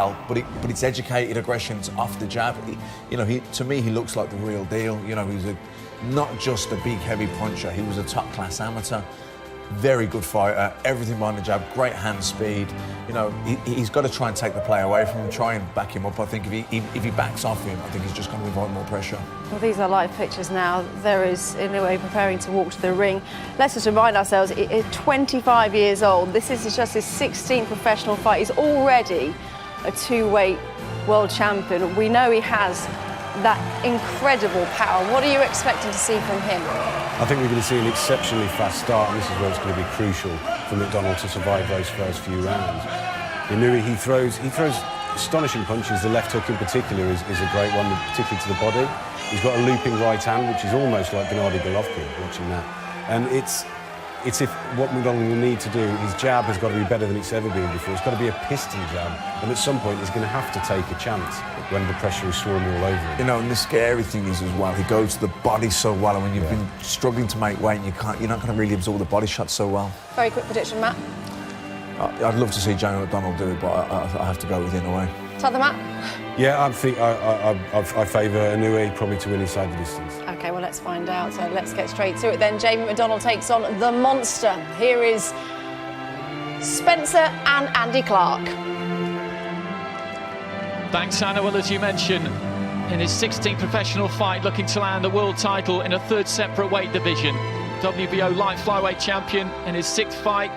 But it's educated aggression, it's off the jab. To me, he looks like the real deal. He's not just a big, heavy puncher. He was a top-class amateur. Very good fighter, everything behind the jab, great hand speed. He's got to try and take the play away from him, try and back him up. I think if he backs off him, I think he's just going to invite more pressure. Well, these are live pictures now. There is Inoue preparing to walk to the ring. Let's just remind ourselves, he's 25 years old. This is just his 16th professional fight. He's already a two-weight world champion. We know he has that incredible power. What are you expecting to see from him? I think we're going to see an exceptionally fast start, and this is where it's going to be crucial for McDonnell to survive those first few rounds. Inoue, he throws astonishing punches. The left hook in particular is a great one, particularly to the body. He's got a looping right hand, which is almost like Gennady Golovkin, watching that. And it's if what McDonnell will need to do, his jab has got to be better than it's ever been before. It's got to be a piston jab, and at some point he's going to have to take a chance when the pressure is swarming all over him. And the scary thing is as well, he goes to the body so well, and when you've been struggling to make weight, you're not going to really absorb the body shots so well. Very quick prediction, Matt. I'd love to see Jamie McDonnell do it, but I have to go with Inoue. Tather, Matt? Yeah, I favour Inoue probably to win inside the distance. OK, well, let's find out. So let's get straight to it then. Jamie McDonnell takes on the monster. Here is Spencer and Andy Clark. Thanks, Anna. Well, as you mentioned, in his 16th professional fight, looking to land the world title in a third separate weight division. WBO light flyweight champion in his 6th fight.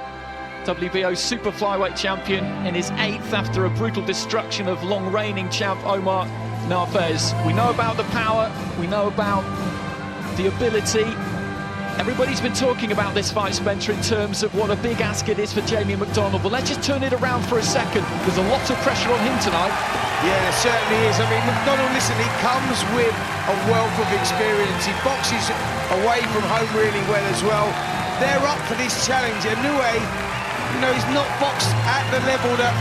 WBO super flyweight champion in his 8th after a brutal destruction of long-reigning champ Omar Narvaez. We know about the power, we know about the ability. Everybody's been talking about this fight, Spencer, in terms of what a big ask it is for Jamie McDonnell. But let's just turn it around for a second. There's a lot of pressure on him tonight. Yeah, there certainly is. I mean, McDonnell, listen, he comes with a wealth of experience. He boxes away from home really well as well. They're up for this challenge. Inoue, he's not boxed at the level that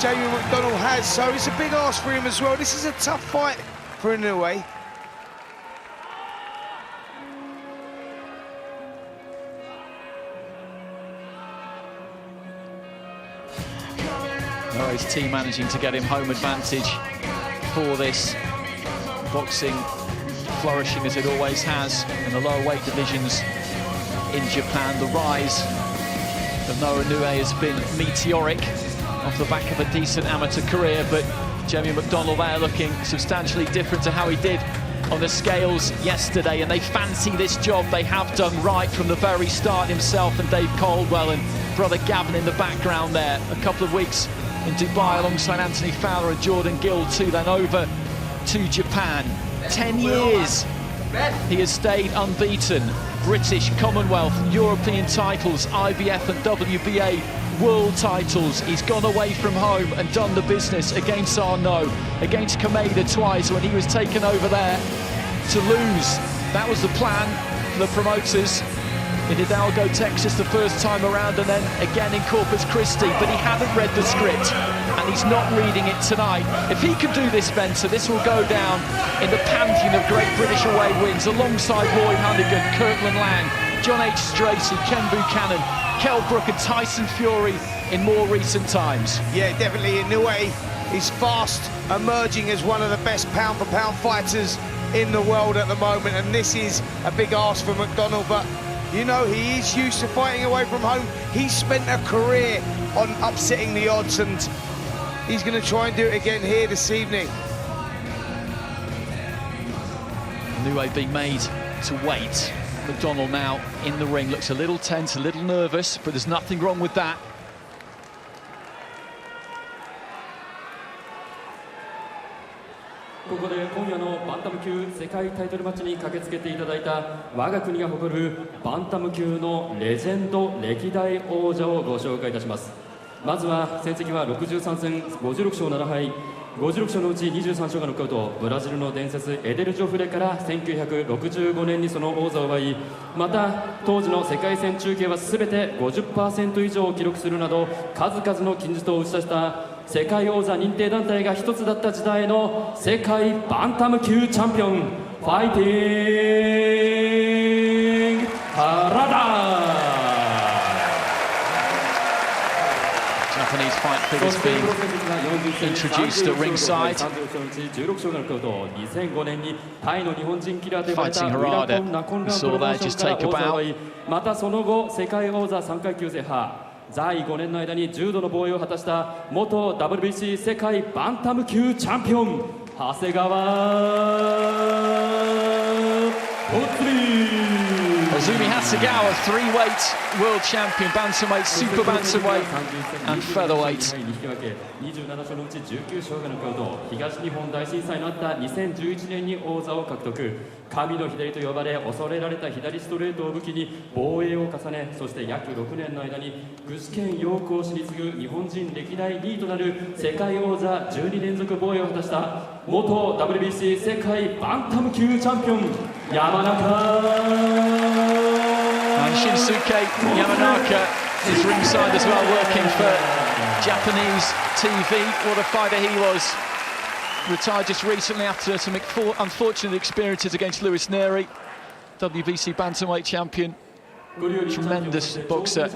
Jamie McDonnell has, so it's a big ask for him as well. This is a tough fight for Inoue. His team managing to get him home advantage for this. Boxing flourishing as it always has in the lower weight divisions in Japan. The rise of Inoue has been meteoric off the back of a decent amateur career, but Jamie McDonnell there looking substantially different to how he did on the scales yesterday, and they fancy this job. They have done right from the very start. Himself and Dave Caldwell and brother Gavin in the background there. A couple of weeks in Dubai alongside Anthony Fowler and Jordan Gill too, then over to Japan. 10 years he has stayed unbeaten. British, Commonwealth, European titles, IBF and WBA world titles. He's gone away from home and done the business against Arnaud, against Kameda twice when he was taken over there to lose. That was the plan for the promoters in Hidalgo, Texas the first time around, and then again in Corpus Christi, but he hadn't read the script and he's not reading it tonight. If he can do this, Spencer, this will go down in the pantheon of great British away wins alongside Roy Hunnigan, Kirkland Lang, John H. Stracey, Ken Buchanan, Kell Brook and Tyson Fury in more recent times. Yeah, definitely. Inoue is fast emerging as one of the best pound-for-pound fighters in the world at the moment, and this is a big ask for McDonnell, but he is used to fighting away from home. He's spent a career on upsetting the odds, and he's going to try and do it again here this evening. Inoue being made to wait. McDonnell now in the ring, looks a little tense, a little nervous, but there's nothing wrong with that. ここで今夜のバンタム級世界タイトルマッチに駆けつけていただいた我が国が誇るバンタム級のレジェンド歴代王者をご紹介いたします。まずは戦績は63戦56勝7敗、56勝のうち23勝がノックアウト、ブラジルの伝説エデル・ジョフレから1965年にその王座を奪い、また当時の世界戦中継は全て 50% 以上を記録するなど数々の金字塔を打ち出した世界王座認定団体が一つだった時代の世界バンタム級チャンピオン、ファイティング原田。 Japanese fight figures being introduced at ringside. Fighting Harada, we saw there just take a bow. またその後世界王座3階級制覇在5年の間に柔道の防衛を果たした元 WBC 世界バンタム級チャンピオン長谷川 Azumi Hasegawa, three-weight world champion, bantamweight, super bantamweight and featherweight. 27勝のうち19勝がノックアウト東日本大震災のあった2011年に王座を獲得神の左と呼ばれ恐れられた左ストレートを武器に防衛を重ねそして約6年の間に具志堅用高氏に次ぐ日本人歴代2位となる世界王座12連続防衛を果たした元 WBC 世界バンタム級チャンピオン山中 And Shinsuke Yamanaka is ringside as well, working for Japanese TV. What a fighter he was. Retired just recently after some unfortunate experiences against Luis Neri, WBC bantamweight champion. Tremendous boxer.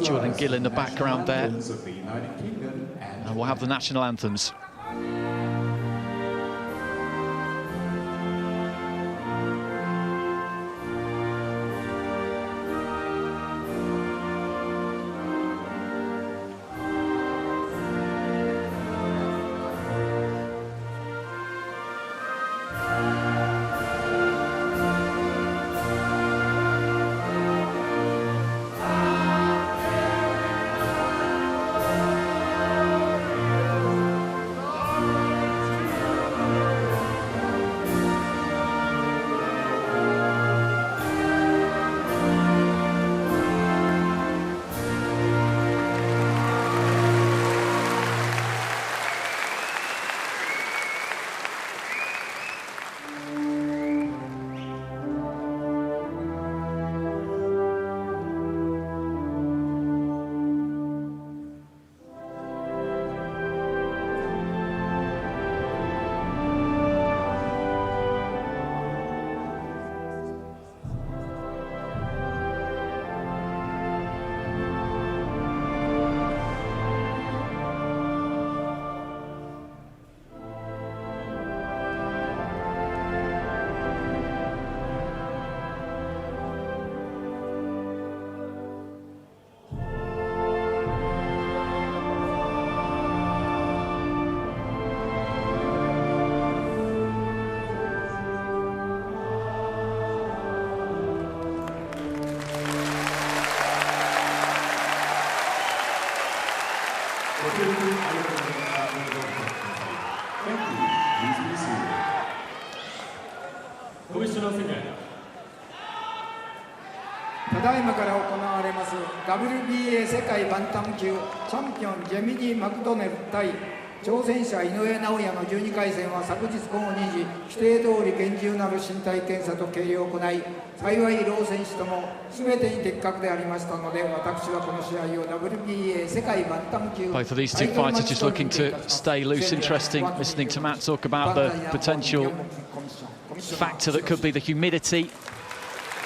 Jordan Gill in the background there. And we'll have the national anthems. WBA 世界バンタム級チャンピオンジェミニー・マクドネル対挑戦者井上尚弥の12回戦は昨日午後2時規定通り厳重なる身体検査と計量を行い幸い両選手とも全てに的確でありましたので私はこの試合を WBA 世界バンタム級 Both of these two fighters just looking to stay loose. Interesting listening to Matt talk about the potential factor that could be the humidity.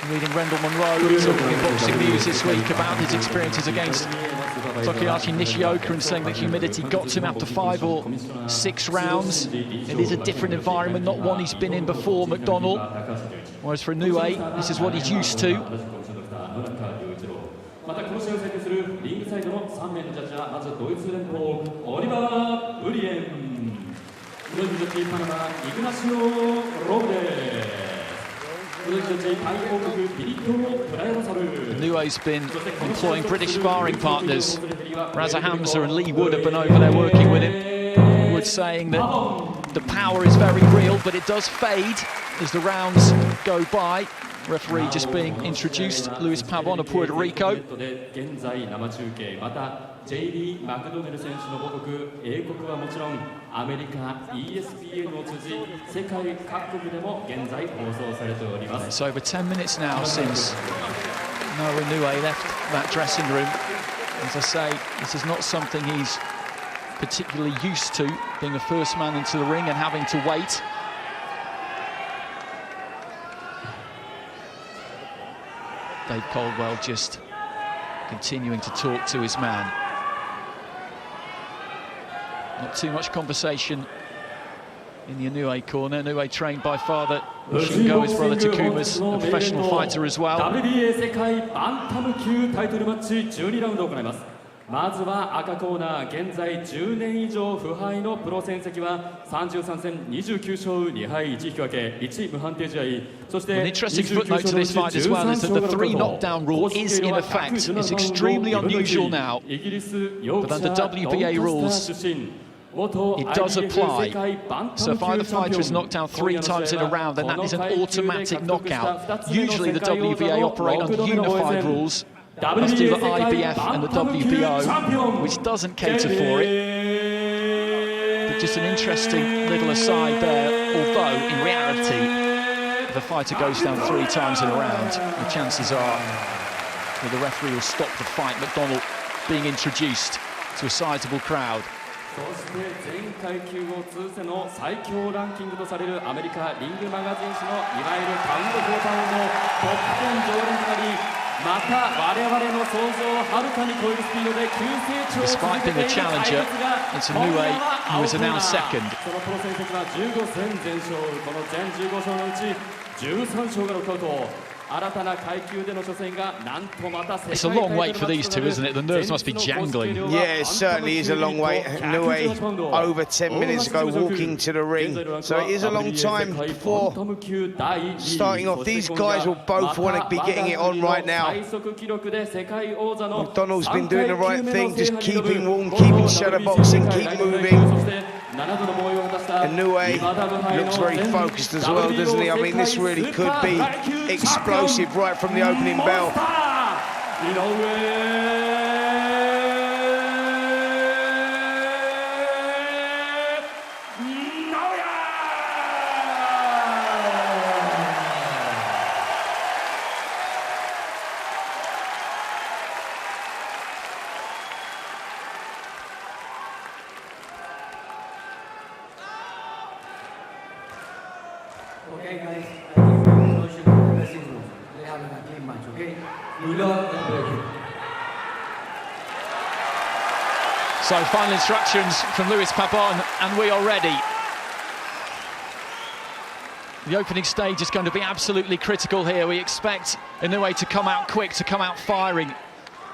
Reading Rendell Monroe talking in boxing news this week about his experiences against Takahashi Nishioka and saying that humidity got to him after 5 or 6 rounds. It is a different environment, not one he's been in before, McDonnell. Whereas for Inoue, this is what he's used to. またこの試合を採点するリングサイドの3名のジャッジはまずドイツ連邦オリバー・ブリエン黒いジョッキーパナマイグナシオ・ロブデInoue's been employing British sparring partners. Raza Hamza and Lee Wood have been over there working with him. Wood saying that the power is very real, but it does fade as the rounds go by. Referee just being introduced, Luis Pavon of Puerto Rico. JB マクドネル選手の母国英国はもちろんアメリカ ESPN を通じ世界各国でも現在放送されております。 It's over 10 minutes now since Naoya Inoue left that dressing room. As I say, this is not something he's particularly used to, being the first man into the ring and having to wait. Dave Caldwell just continuing to talk to his man. Not too much conversation in the Inoue corner. Inoue trained by father Shingo, his brother Takuma's a professional fighter as well. WBA 世界バンタム級タイトルマッチ12ラウンドを行います。まずは赤コーナー、現在10年以上不敗のプロ戦績は33戦29勝2敗1引き分け1無判定試合。そして An interesting footnote to this fight as well is that the 3 knockdown rule is in effect. It's extremely unusual now, but under WBA rules it does apply. So if either fighter is knocked down 3 times in a round, then that is an automatic knockout. Usually the WBA operate under unified rules. Must do the IBF and the WBO, which doesn't cater for it. But just an interesting little aside there, although in reality, if a fighter goes down 3 times in a round, the chances are that the referee will stop the fight. McDonnell being introduced to a sizable crowd. そして全階級を通せの最強ランキングとされるアメリカリングマガジン誌のいわゆるパウンド・フォー・パウンドトップ10常連となり、また我々の想像をはるかに超えるスピードで急成長を続けている怪物が今夜は青コーナー。そのプロ戦績は15戦全勝。この全15勝のうち13勝がノックアウト。 It's a long wait for these two, isn't it? The nerves must be jangling. Yeah, it certainly is a long wait. Inoue over 10 minutes ago walking to the ring. So it is a long time before starting off. These guys will both want to be getting it on right now. McDonnell's been doing the right thing, just keeping warm, keeping shadow boxing, keep moving. Inoue looks very focused as well, doesn't he? I mean, this really could be explosive right from the opening bell. Okay, guys, I think we should do the same rules. They have a team match, okay? You learn and break it. So final instructions from Luis Pabon, and we are ready. The opening stage is going to be absolutely critical here. We expect Inoue to come out quick, to come out firing.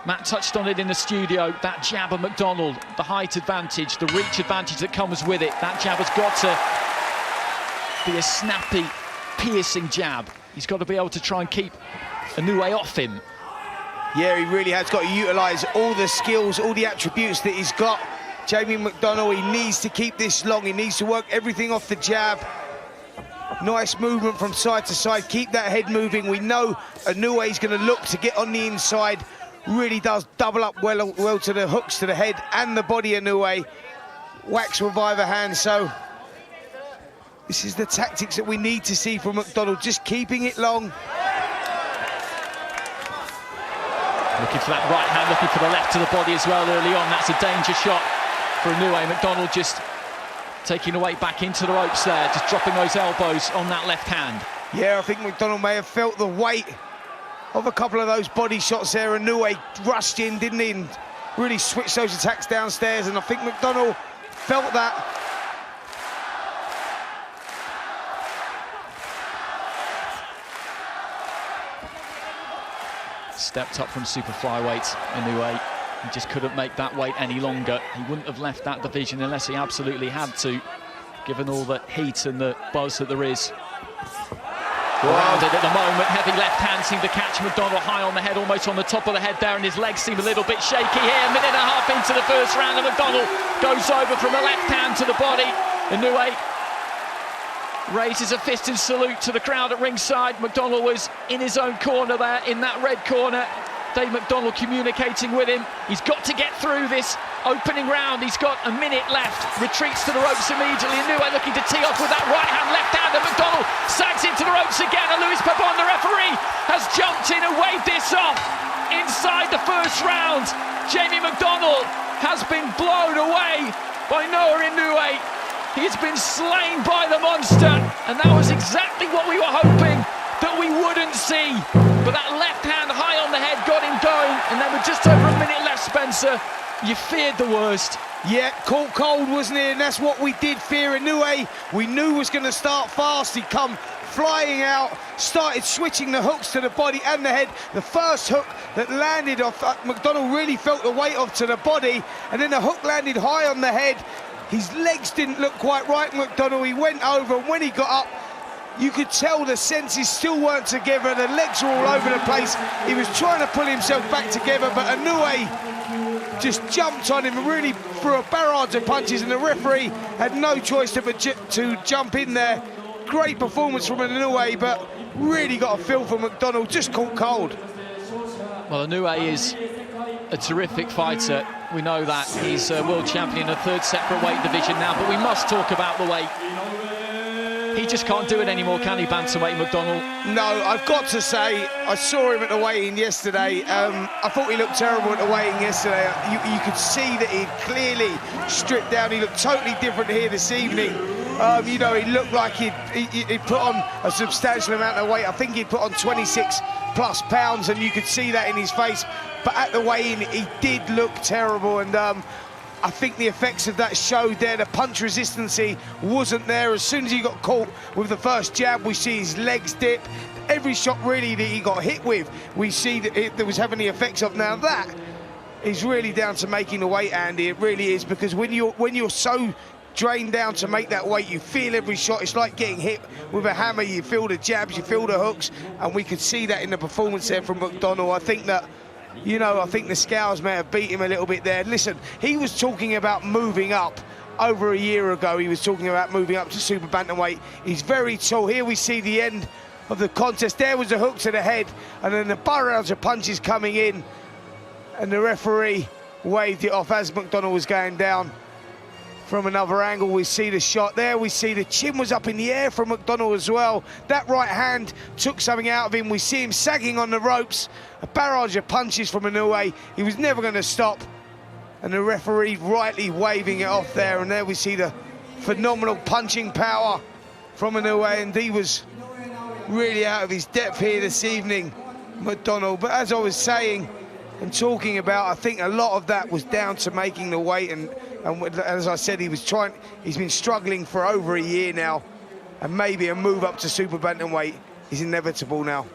Matt touched on it in the studio, that jab of McDonnell, the height advantage, the reach advantage that comes with it. That jab has got to be a snappy, piercing jab. He's got to be able to try and keep Inoue off him. Yeah, he really has got to utilise all the skills, all the attributes that he's got. Jamie McDonnell, he needs to keep this long. He needs to work everything off the jab. Nice movement from side to side. Keep that head moving. We know Inoue is going to look to get on the inside. Really does double up well to the hooks to the head and the body. Inoue whacks with either hand. So this is the tactics that we need to see from McDonnell, just keeping it long. Looking for that right hand, looking for the left to the body as well early on. That's a danger shot for Inoue. McDonnell just taking the weight back into the ropes there, just dropping those elbows on that left hand. Yeah, I think McDonnell may have felt the weight of a couple of those body shots there. Inoue rushed in, didn't he, and really switched those attacks downstairs, and I think McDonnell felt that. Stepped up from super flyweight, Inoue. He just couldn't make that weight any longer. He wouldn't have left that division unless he absolutely had to, given all the heat and the buzz that there is. Around it at the moment, heavy left hand seemed to catch McDonnell high on the head, almost on the top of the head there, and his legs seem a little bit shaky here. A minute and a half into the first round, and McDonnell goes over from the left hand to the body. Inoue raises a fist in salute to the crowd at ringside. McDonnell was in his own corner there, in that red corner. Dave McDonnell communicating with him. He's got to get through this opening round. He's got a minute left. Retreats to the ropes immediately. Inoue looking to tee off with that right hand, left hand, and McDonnell sags into the ropes again. And Luis Pabon, the referee, has jumped in and waved this off inside the first round. Jamie McDonnell has been blown away by Naoya Inoue. He's been slain by the monster, and that was exactly what we were hoping that we wouldn't see. But that left hand high going, and then with just over a minute left, Spencer, you feared the worst. Yeah, caught cold, wasn't he? And that's what we did fear. Inoue, we knew was going to start fast. He'd come flying out, started switching the hooks to the body and the head. The first hook that landed off McDonnell really felt the weight off to the body, and then the hook landed high on the head. His legs didn't look quite right, McDonnell. He went over, and when he got up, you could tell the senses still weren't together. The legs were all over the place. He was trying to pull himself back together, but Inoue just jumped on him and really threw a barrage of punches, and the referee had no choice to jump in there. Great performance from Inoue, but really got a feel for McDonnell, just caught cold. Well, Inoue is a terrific fighter. We know that. He's a world champion in a third separate weight division now, but we must talk about the weight. He just can't do it anymore, can he, bantamweight McDonnell? No, I've got to say, I saw him at the weigh-in yesterday. I thought he looked terrible at the weigh-in yesterday. You could see that he'd clearly stripped down. He looked totally different here this evening. You know, he looked like he'd put on a substantial amount of weight. I think he'd put on 26+ pounds, and you could see that in his face. But at the weigh-in, he did look terrible, and I think the effects of that showed there. The punch resistancy wasn't there. As soon as he got caught with the first jab, we see his legs dip. Every shot really that he got hit with, we see that it was having the effects of. Now that is really down to making the weight, Andy. It really is, because when you're so drained down to make that weight, you feel every shot. It's like getting hit with a hammer. You feel the jabs, you feel the hooks, and we could see that in the performance there from McDonnell. I think that, you know, I think the scales may have beat him a little bit there. Listen, he was talking about moving up over a year ago. He was talking about moving up to super bantamweight. He's very tall. Here we see the end of the contest. There was a hook to the head, and then the barrage of punches coming in, and the referee waved it off as McDonnell was going down. From another angle, we see the shot there. We see the chin was up in the air from McDonnell as well. That right hand took something out of him. We see him sagging on the ropes. A barrage of punches from Inoue. He was never going to stop. And the referee rightly waving it off there. And there we see the phenomenal punching power from Inoue. And he was really out of his depth here this evening, McDonnell. But as I was saying and talking about, I think a lot of that was down to making the weight, and as I said, he's been struggling for over a year now, and maybe a move up to super bantamweight is inevitable now.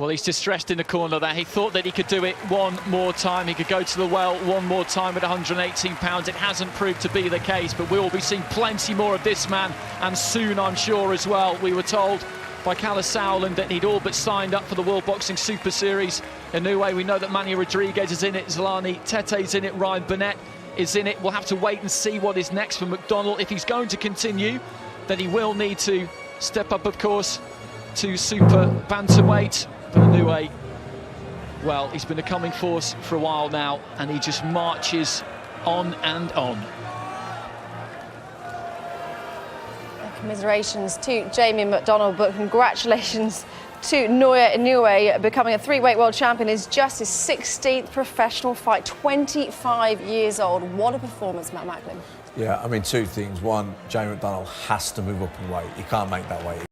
Well, he's distressed in the corner there. He thought that he could do it one more time. He could go to the well one more time at 118 pounds. It hasn't proved to be the case, but we will be seeing plenty more of this man, and soon, I'm sure, as well. We were told by Kalle Sauerland that he'd all but signed up for the World Boxing Super Series. Inoue, we know that Manny Rodriguez is in it, Zlani Tete's in it, Ryan Burnett is in it. We'll have to wait and see what is next for McDonnell. If he's going to continue, then he will need to step up, of course, to super bantamweight. But Inoue, well, he's been a coming force for a while now, and he just marches on and on. Commiserations to Jamie McDonnell, but congratulations to Naoya Inoue, becoming a three-weight world champion. Is just his 16th professional fight, 25 years old. What a performance, Matt Macklin. Yeah, I mean, two things. One, Jamie McDonnell has to move up in weight. He can't make that weight.